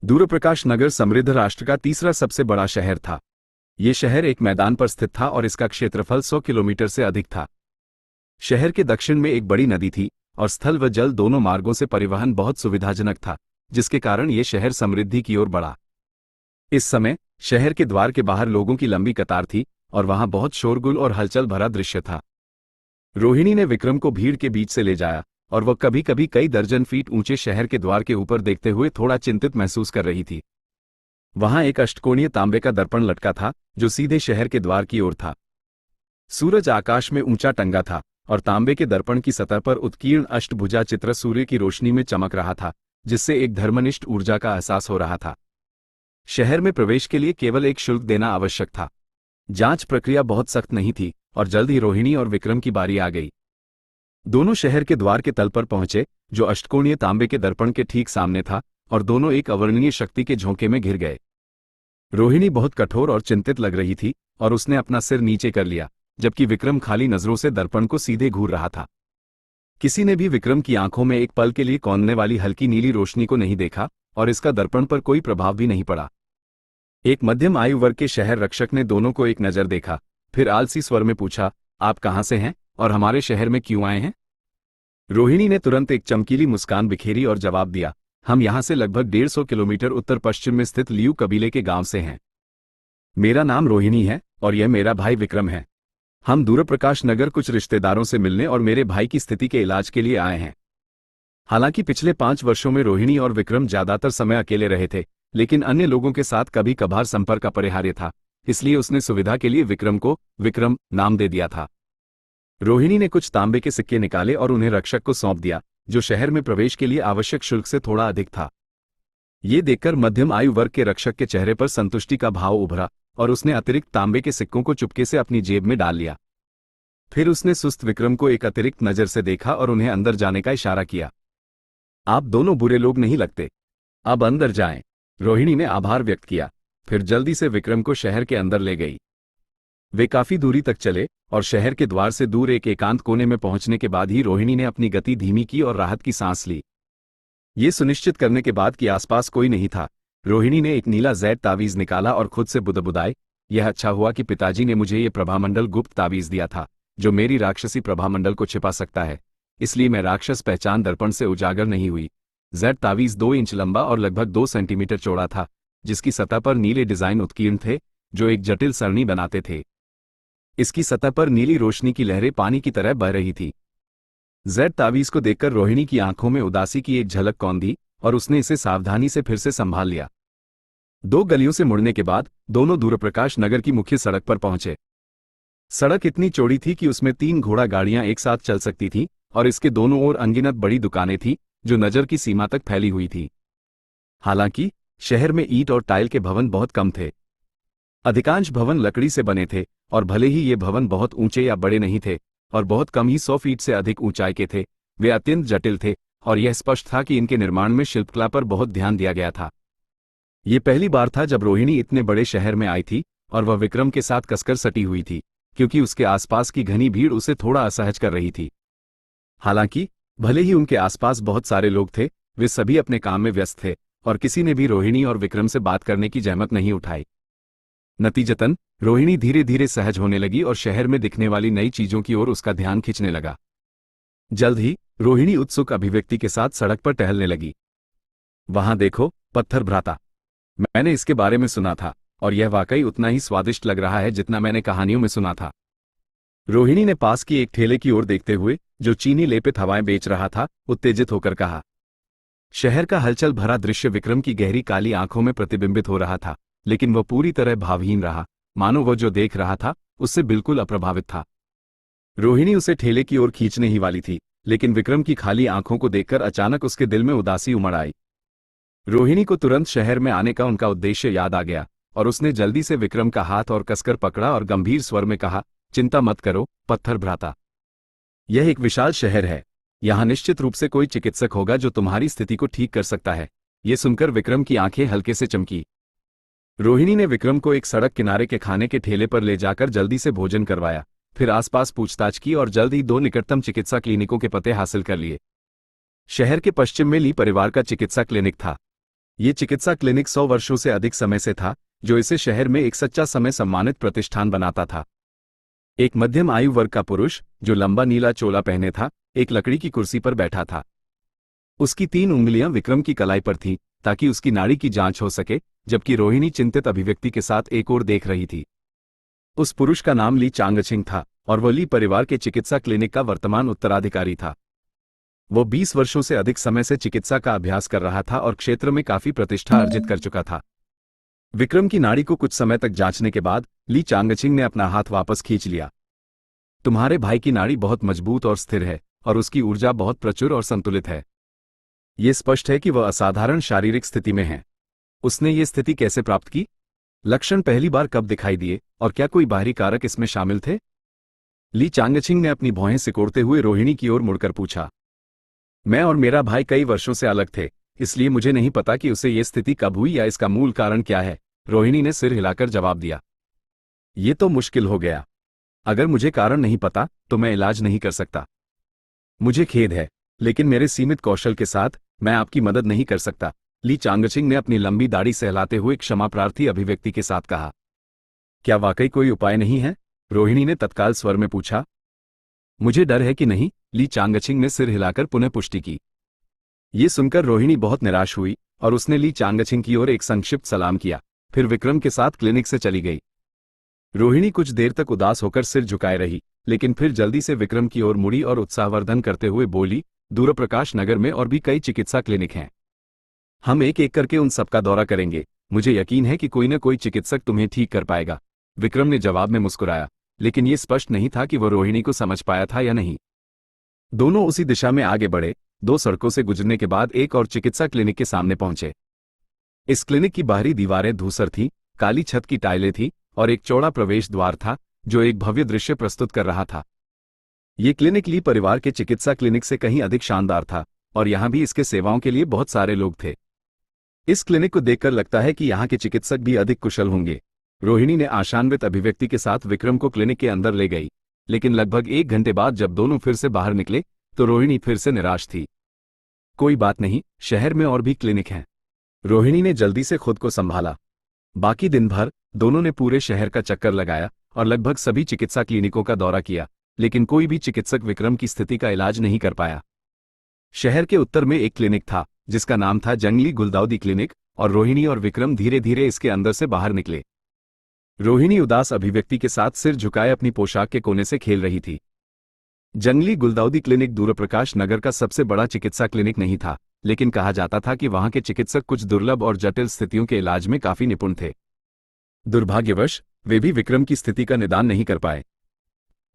दूरप्रकाश नगर समृद्ध राष्ट्र का तीसरा सबसे बड़ा शहर था। ये शहर एक मैदान पर स्थित था और इसका क्षेत्रफल 100 किलोमीटर से अधिक था। शहर के दक्षिण में एक बड़ी नदी थी और स्थल व जल दोनों मार्गों से परिवहन बहुत सुविधाजनक था, जिसके कारण ये शहर समृद्धि की ओर बढ़ा। इस समय शहर के द्वार के बाहर लोगों की लंबी कतार थी और वहां बहुत शोरगुल और हलचल भरा दृश्य था। रोहिणी ने विक्रम को भीड़ के बीच से ले जाया और वह कभी कभी कई दर्जन फीट ऊंचे शहर के द्वार के ऊपर देखते हुए थोड़ा चिंतित महसूस कर रही थी। वहां एक अष्टकोणीय तांबे का दर्पण लटका था जो सीधे शहर के द्वार की ओर था। सूरज आकाश में ऊंचा टंगा था और तांबे के दर्पण की सतह पर उत्कीर्ण अष्टभुजा चित्र सूर्य की रोशनी में चमक रहा था, जिससे एक धर्मनिष्ठ ऊर्जा का एहसास हो रहा था। शहर में प्रवेश के लिए केवल एक शुल्क देना आवश्यक था। जांच प्रक्रिया बहुत सख्त नहीं थी और जल्द ही रोहिणी और विक्रम की बारी आ गई। दोनों शहर के द्वार के तल पर पहुंचे, जो अष्टकोणीय तांबे के दर्पण के ठीक सामने था, और दोनों एक अवर्णनीय शक्ति के झोंके में घिर गए। रोहिणी बहुत कठोर और चिंतित लग रही थी और उसने अपना सिर नीचे कर लिया, जबकि विक्रम खाली नजरों से दर्पण को सीधे घूर रहा था। किसी ने भी विक्रम की आंखों में एक पल के लिए कौंधने वाली हल्की नीली रोशनी को नहीं देखा और इसका दर्पण पर कोई प्रभाव भी नहीं पड़ा। एक मध्यम आयु वर्ग के शहर रक्षक ने दोनों को एक नजर देखा, फिर आलसी स्वर में पूछा, आप कहां से हैं और हमारे शहर में क्यों आए हैं? रोहिणी ने तुरंत एक चमकीली मुस्कान बिखेरी और जवाब दिया, हम यहां से लगभग 150 किलोमीटर उत्तर पश्चिम में स्थित लियू कबीले के गांव से हैं। मेरा नाम रोहिणी है और यह मेरा भाई विक्रम है। हम दूरप्रकाश नगर कुछ रिश्तेदारों से मिलने और मेरे भाई की स्थिति के इलाज के लिए आए हैं। हालांकि पिछले 5 वर्षों में रोहिणी और विक्रम ज्यादातर समय अकेले रहे थे, लेकिन अन्य लोगों के साथ कभी कभार संपर्क अपरिहार्य था, इसलिए उसने सुविधा के लिए विक्रम को विक्रम नाम दे दिया था। रोहिणी ने कुछ तांबे के सिक्के निकाले और उन्हें रक्षक को सौंप दिया, जो शहर में प्रवेश के लिए आवश्यक शुल्क से थोड़ा अधिक था। ये देखकर मध्यम आयु वर्ग के रक्षक के चेहरे पर संतुष्टि का भाव उभरा और उसने अतिरिक्त तांबे के सिक्कों को चुपके से अपनी जेब में डाल लिया। फिर उसने सुस्त विक्रम को एक अतिरिक्त नजर से देखा और उन्हें अंदर जाने का इशारा किया। आप दोनों बुरे लोग नहीं लगते, अब अंदर जाएं। रोहिणी ने आभार व्यक्त किया, फिर जल्दी से विक्रम को शहर के अंदर ले गई। वे काफी दूरी तक चले और शहर के द्वार से दूर एक एकांत कोने में पहुंचने के बाद ही रोहिणी ने अपनी गति धीमी की और राहत की सांस ली। ये सुनिश्चित करने के बाद कि आसपास कोई नहीं था, रोहिणी ने एक नीला जैड तावीज निकाला और खुद से बुदबुदाई, यह अच्छा हुआ कि पिताजी ने मुझे ये प्रभामंडल गुप्त तावीज दिया था, जो मेरी राक्षसी प्रभामंडल को छिपा सकता है, इसलिए मैं राक्षस पहचान दर्पण से उजागर नहीं हुई। जैड तावीज 2 इंच लंबा और लगभग 2 सेंटीमीटर चौड़ा था, जिसकी सतह पर नीले डिजाइन उत्कीर्ण थे, जो एक जटिल सरणी बनाते थे। इसकी सतह पर नीली रोशनी की लहरें पानी की तरह बह रही थी। जैड तावीज को देखकर रोहिणी की आंखों में उदासी की एक झलक कौंधी और उसने इसे सावधानी से फिर से संभाल लिया। 2 गलियों से मुड़ने के बाद दोनों दूरप्रकाश नगर की मुख्य सड़क पर पहुंचे। सड़क इतनी चौड़ी थी कि उसमें 3 घोड़ा गाड़ियां एक साथ चल सकती थीं और इसके दोनों ओर अनगिनत बड़ी दुकानें थीं, जो नजर की सीमा तक फैली हुई थी। हालांकि शहर में ईंट और टाइल के भवन बहुत कम थे। अधिकांश भवन लकड़ी से बने थे और भले ही ये भवन बहुत ऊंचे या बड़े नहीं थे और बहुत कम ही 100 फीट से अधिक ऊंचाई के थे, वे अत्यंत जटिल थे और यह स्पष्ट था कि इनके निर्माण में शिल्पकला पर बहुत ध्यान दिया गया था। ये पहली बार था जब रोहिणी इतने बड़े शहर में आई थी और वह विक्रम के साथ कसकर सटी हुई थी, क्योंकि उसके आसपास की घनी भीड़ उसे थोड़ा असहज कर रही थी। हालांकि भले ही उनके आसपास बहुत सारे लोग थे, वे सभी अपने काम में व्यस्त थे और किसी ने भी रोहिणी और विक्रम से बात करने की जहमत नहीं उठाई। नतीजतन रोहिणी धीरे धीरे सहज होने लगी और शहर में दिखने वाली नई चीजों की ओर उसका ध्यान खींचने लगा। जल्द ही रोहिणी उत्सुक अभिव्यक्ति के साथ सड़क पर टहलने लगी। वहां देखो, पत्थर भ्राता, मैंने इसके बारे में सुना था और यह वाकई उतना ही स्वादिष्ट लग रहा है जितना मैंने कहानियों में सुना था। रोहिणी ने पास की एक ठेले की ओर देखते हुए, जो चीनी लेपित हवाएं बेच रहा था, उत्तेजित होकर कहा। शहर का हलचल भरा दृश्य विक्रम की गहरी काली आंखों में प्रतिबिंबित हो रहा था, लेकिन वह पूरी तरह भावहीन रहा, मानो वह जो देख रहा था उससे बिल्कुल अप्रभावित था। रोहिणी उसे ठेले की ओर खींचने ही वाली थी, लेकिन विक्रम की खाली आंखों को देखकर अचानक उसके दिल में उदासी उमड़ आई। रोहिणी को तुरंत शहर में आने का उनका उद्देश्य याद आ गया और उसने जल्दी से विक्रम का हाथ और कसकर पकड़ा और गंभीर स्वर में कहा, चिंता मत करो पत्थर भ्राता, यह एक विशाल शहर है, यहाँ निश्चित रूप से कोई चिकित्सक होगा जो तुम्हारी स्थिति को ठीक कर सकता है। ये सुनकर विक्रम की आंखें हल्के से चमकी। रोहिणी ने विक्रम को एक सड़क किनारे के खाने के ठेले पर ले जाकर जल्दी से भोजन करवाया, फिर आसपास पूछताछ की और जल्द ही 2 निकटतम चिकित्सा क्लिनिकों के पते हासिल कर लिए। शहर के पश्चिम में ली परिवार का चिकित्सा क्लिनिक था। ये चिकित्सा क्लिनिक 100 वर्षों से अधिक समय से था, जो इसे शहर में एक सच्चा समय सम्मानित प्रतिष्ठान बनाता था। एक मध्यम आयु वर्ग का पुरुष, जो लंबा नीला चोला पहने था, एक लकड़ी की कुर्सी पर बैठा था। उसकी 3 उंगलियां विक्रम की कलाई पर थीं, ताकि उसकी नाड़ी की जांच हो सके, जबकि रोहिणी चिंतित अभिव्यक्ति के साथ एक ओर देख रही थी। उस पुरुष का नाम ली चांगछिंग था, और वह ली परिवार के चिकित्सा क्लिनिक का वर्तमान उत्तराधिकारी था। वो 20 वर्षों से अधिक समय से चिकित्सा का अभ्यास कर रहा था और क्षेत्र में काफी प्रतिष्ठा अर्जित कर चुका था। विक्रम की नाड़ी को कुछ समय तक जांचने के बाद ली चांगछिंग ने अपना हाथ वापस खींच लिया। तुम्हारे भाई की नाड़ी बहुत मजबूत और स्थिर है, और उसकी ऊर्जा बहुत प्रचुर और संतुलित है। ये स्पष्ट है कि वह असाधारण शारीरिक स्थिति में है। उसने ये स्थिति कैसे प्राप्त की? लक्षण पहली बार कब दिखाई दिए, और क्या कोई बाहरी कारक इसमें शामिल थे? ली चांगछिंग ने अपनी भौहें सिकोड़ते हुए रोहिणी की ओर मुड़कर पूछा। मैं और मेरा भाई कई वर्षों से अलग थे, इसलिए मुझे नहीं पता कि उसे ये स्थिति कब हुई या इसका मूल कारण क्या है, रोहिणी ने सिर हिलाकर जवाब दिया। ये तो मुश्किल हो गया। अगर मुझे कारण नहीं पता तो मैं इलाज नहीं कर सकता। मुझे खेद है, लेकिन मेरे सीमित कौशल के साथ मैं आपकी मदद नहीं कर सकता, ली चांगछिंग ने अपनी लंबी दाढ़ी सहलाते हुए क्षमा प्रार्थी अभिव्यक्ति के साथ कहा। क्या वाकई कोई उपाय नहीं है? रोहिणी ने तत्काल स्वर में पूछा। मुझे डर है कि नहीं, ली चांगछिंग ने सिर हिलाकर पुनः पुष्टि की। ये सुनकर रोहिणी बहुत निराश हुई और उसने ली चांगछिंग की ओर एक संक्षिप्त सलाम किया, फिर विक्रम के साथ क्लिनिक से चली गई। रोहिणी कुछ देर तक उदास होकर सिर झुकाए रही, लेकिन फिर जल्दी से विक्रम की ओर मुड़ी और उत्साहवर्धन करते हुए बोली, दूरप्रकाश नगर में और भी कई चिकित्सा क्लिनिक हैं। हम एक एक करके उन सबका दौरा करेंगे। मुझे यकीन है कि कोई न कोई चिकित्सक तुम्हें ठीक कर पाएगा। विक्रम ने जवाब में मुस्कुराया, लेकिन यह स्पष्ट नहीं था कि वह रोहिणी को समझ पाया था या नहीं। दोनों उसी दिशा में आगे बढ़े। 2 सड़कों से गुजरने के बाद एक और चिकित्सा क्लिनिक के सामने पहुंचे। इस क्लिनिक की बाहरी दीवारें धूसर थीं, काली छत की टाइलें थीं और एक चौड़ा प्रवेश द्वार था, जो एक भव्य दृश्य प्रस्तुत कर रहा था। ये क्लिनिक ली परिवार के चिकित्सा क्लिनिक से कहीं अधिक शानदार था, और यहां भी इसके सेवाओं के लिए बहुत सारे लोग थे। इस क्लिनिक को देखकर लगता है कि यहाँ के चिकित्सक भी अधिक कुशल होंगे। रोहिणी ने आशान्वित अभिव्यक्ति के साथ विक्रम को क्लिनिक के अंदर ले गई, लेकिन लगभग 1 घंटे बाद जब दोनों फिर से बाहर निकले तो रोहिणी फिर से निराश थी। कोई बात नहीं, शहर में और भी क्लिनिक हैं। रोहिणी ने जल्दी से खुद को संभाला। बाकी दिन भर दोनों ने पूरे शहर का चक्कर लगाया और लगभग सभी चिकित्सा क्लिनिकों का दौरा किया, लेकिन कोई भी चिकित्सक विक्रम की स्थिति का इलाज नहीं कर पाया। शहर के उत्तर में एक क्लिनिक था, जिसका नाम था जंगली गुलदाउदी क्लिनिक, और रोहिणी और विक्रम धीरे धीरे इसके अंदर से बाहर निकले। रोहिणी उदास अभिव्यक्ति के साथ सिर झुकाए अपनी पोशाक के कोने से खेल रही थी। जंगली गुलदाउदी क्लिनिक दूरप्रकाश नगर का सबसे बड़ा चिकित्सा क्लिनिक नहीं था, लेकिन कहा जाता था कि वहां के चिकित्सक कुछ दुर्लभ और जटिल स्थितियों के इलाज में काफी निपुण थे। दुर्भाग्यवश वे भी विक्रम की स्थिति का निदान नहीं कर पाए।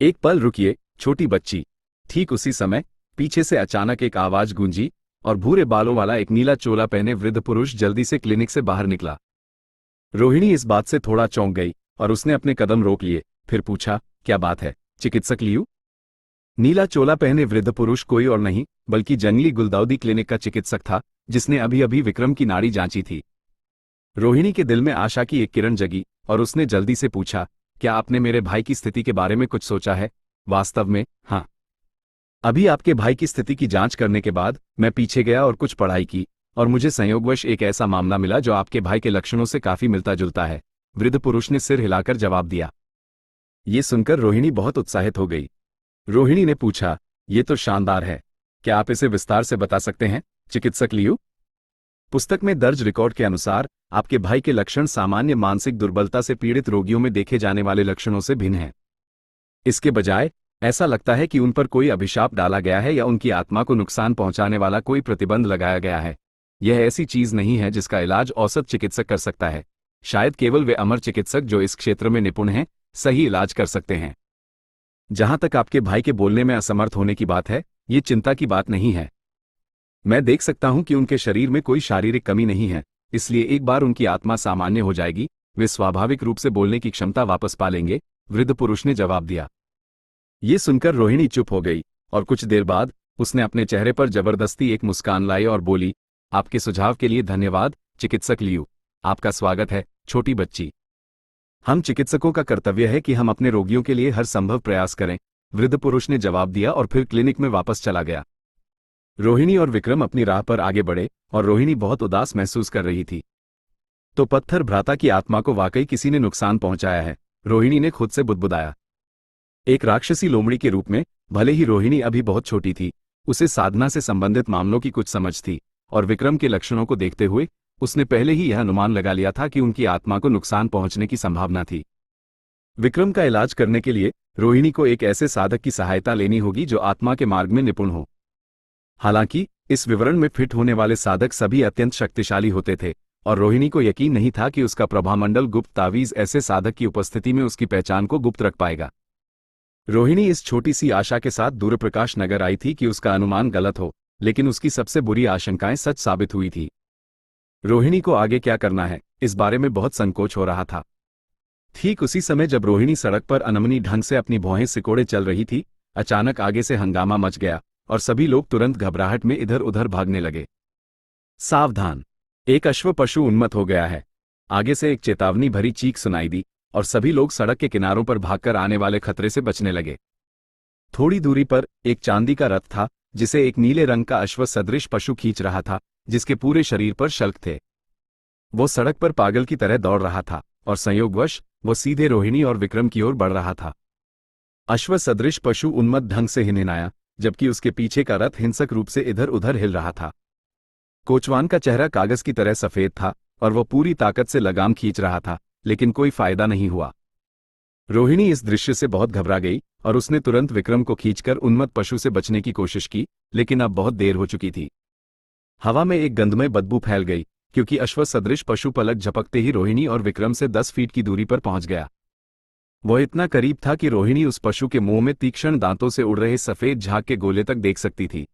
एक पल रुकिए, छोटी बच्ची। ठीक उसी समय पीछे से अचानक एक आवाज गूंजी और भूरे बालों वाला एक नीला चोला पहने वृद्ध पुरुष जल्दी से क्लिनिक से बाहर निकला। रोहिणी इस बात से थोड़ा चौंक गई और उसने अपने कदम रोक लिए, फिर पूछा, क्या बात है, चिकित्सक लियू? नीला चोला पहने वृद्ध पुरुष कोई और नहीं बल्कि जंगली गुलदाउदी क्लिनिक का चिकित्सक था, जिसने अभी अभी विक्रम की नाड़ी जांची थी। रोहिणी के दिल में आशा की एक किरण जगी और उसने जल्दी से पूछा, क्या आपने मेरे भाई की स्थिति के बारे में कुछ सोचा है? वास्तव में, हाँ। अभी आपके भाई की स्थिति की जांच करने के बाद मैं पीछे गया और कुछ पढ़ाई की, और मुझे संयोगवश एक ऐसा मामला मिला जो आपके भाई के लक्षणों से काफी मिलता जुलता है। वृद्ध पुरुष ने सिर हिलाकर जवाब दिया। ये सुनकर रोहिणी बहुत उत्साहित हो गई। रोहिणी ने पूछा, ये तो शानदार है, क्या आप इसे विस्तार से बता सकते हैं, चिकित्सक लियू? पुस्तक में दर्ज रिकॉर्ड के अनुसार आपके भाई के लक्षण सामान्य मानसिक दुर्बलता से पीड़ित रोगियों में देखे जाने वाले लक्षणों से भिन्न हैं। इसके बजाय ऐसा लगता है कि उन पर कोई अभिशाप डाला गया है या उनकी आत्मा को नुकसान पहुंचाने वाला कोई प्रतिबंध लगाया गया है। यह ऐसी चीज नहीं है जिसका इलाज औसत चिकित्सक कर सकता है। शायद केवल वे अमर चिकित्सक जो इस क्षेत्र में निपुण हैं, सही इलाज कर सकते हैं। जहां तक आपके भाई के बोलने में असमर्थ होने की बात है, ये चिंता की बात नहीं है। मैं देख सकता हूं कि उनके शरीर में कोई शारीरिक कमी नहीं है, इसलिए एक बार उनकी आत्मा सामान्य हो जाएगी, वे स्वाभाविक रूप से बोलने की क्षमता वापस पा लेंगे, वृद्ध पुरुष ने जवाब दिया। ये सुनकर रोहिणी चुप हो गई और कुछ देर बाद उसने अपने चेहरे पर जबरदस्ती एक मुस्कान लाई और बोली, आपके सुझाव के लिए धन्यवाद, चिकित्सक लियू। आपका स्वागत है, छोटी बच्ची। हम चिकित्सकों का कर्तव्य है कि हम अपने रोगियों के लिए हर संभव प्रयास करें, वृद्ध पुरुष ने जवाब दिया और फिर क्लिनिक में वापस चला गया। रोहिणी और विक्रम अपनी राह पर आगे बढ़े और रोहिणी बहुत उदास महसूस कर रही थी। तो पत्थर भ्राता की आत्मा को वाकई किसी ने नुकसान पहुंचाया है, रोहिणी ने खुद से बुदबुदाया। एक राक्षसी लोमड़ी के रूप में, भले ही रोहिणी अभी बहुत छोटी थी, उसे साधना से संबंधित मामलों की कुछ समझ थी, और विक्रम के लक्षणों को देखते हुए उसने पहले ही यह अनुमान लगा लिया था कि उनकी आत्मा को नुकसान पहुंचने की संभावना थी। विक्रम का इलाज करने के लिए रोहिणी को एक ऐसे साधक की सहायता लेनी होगी जो आत्मा के मार्ग में निपुण हो। हालांकि इस विवरण में फिट होने वाले साधक सभी अत्यंत शक्तिशाली होते थे, और रोहिणी को यकीन नहीं था कि उसका प्रभामंडल गुप्त तावीज ऐसे साधक की उपस्थिति में उसकी पहचान को गुप्त रख पाएगा। रोहिणी इस छोटी सी आशा के साथ दूरप्रकाश नगर आई थी कि उसका अनुमान गलत हो, लेकिन उसकी सबसे बुरी आशंकाएं सच साबित हुई थी। रोहिणी को आगे क्या करना है, इस बारे में बहुत संकोच हो रहा था। ठीक उसी समय जब रोहिणी सड़क पर अनमनी ढंग से अपनी भौहें सिकोड़े चल रही थी, अचानक आगे से हंगामा मच गया और सभी लोग तुरंत घबराहट में इधर उधर भागने लगे। सावधान! एक अश्व पशु उन्मत्त हो गया है। आगे से एक चेतावनी भरी चीख सुनाई दी और सभी लोग सड़क के किनारों पर भागकर आने वाले खतरे से बचने लगे। थोड़ी दूरी पर एक चांदी का रथ था जिसे एक नीले रंग का अश्व सदृश पशु खींच रहा था, जिसके पूरे शरीर पर शल्क थे। वो सड़क पर पागल की तरह दौड़ रहा था और संयोगवश वो सीधे रोहिणी और विक्रम की ओर बढ़ रहा था। अश्व सदृश पशु उन्मत्त ढंग से हिनहिनाया, जबकि उसके पीछे का रथ हिंसक रूप से इधर उधर हिल रहा था। कोचवान का चेहरा कागज की तरह सफेद था और वह पूरी ताकत से लगाम खींच रहा था, लेकिन कोई फायदा नहीं हुआ। रोहिणी इस दृश्य से बहुत घबरा गई और उसने तुरंत विक्रम को खींचकर उन्मत्त पशु से बचने की कोशिश की, लेकिन अब बहुत देर हो चुकी थी। हवा में एक गंधमय बदबू फैल गई, क्योंकि अश्व सदृश पशु पलक झपकते ही रोहिणी और विक्रम से 10 फीट की दूरी पर पहुंच गया। वह इतना करीब था कि रोहिणी उस पशु के मुंह में तीक्ष्ण दांतों से उड़ रहे सफेद झाग के गोले तक देख सकती थी।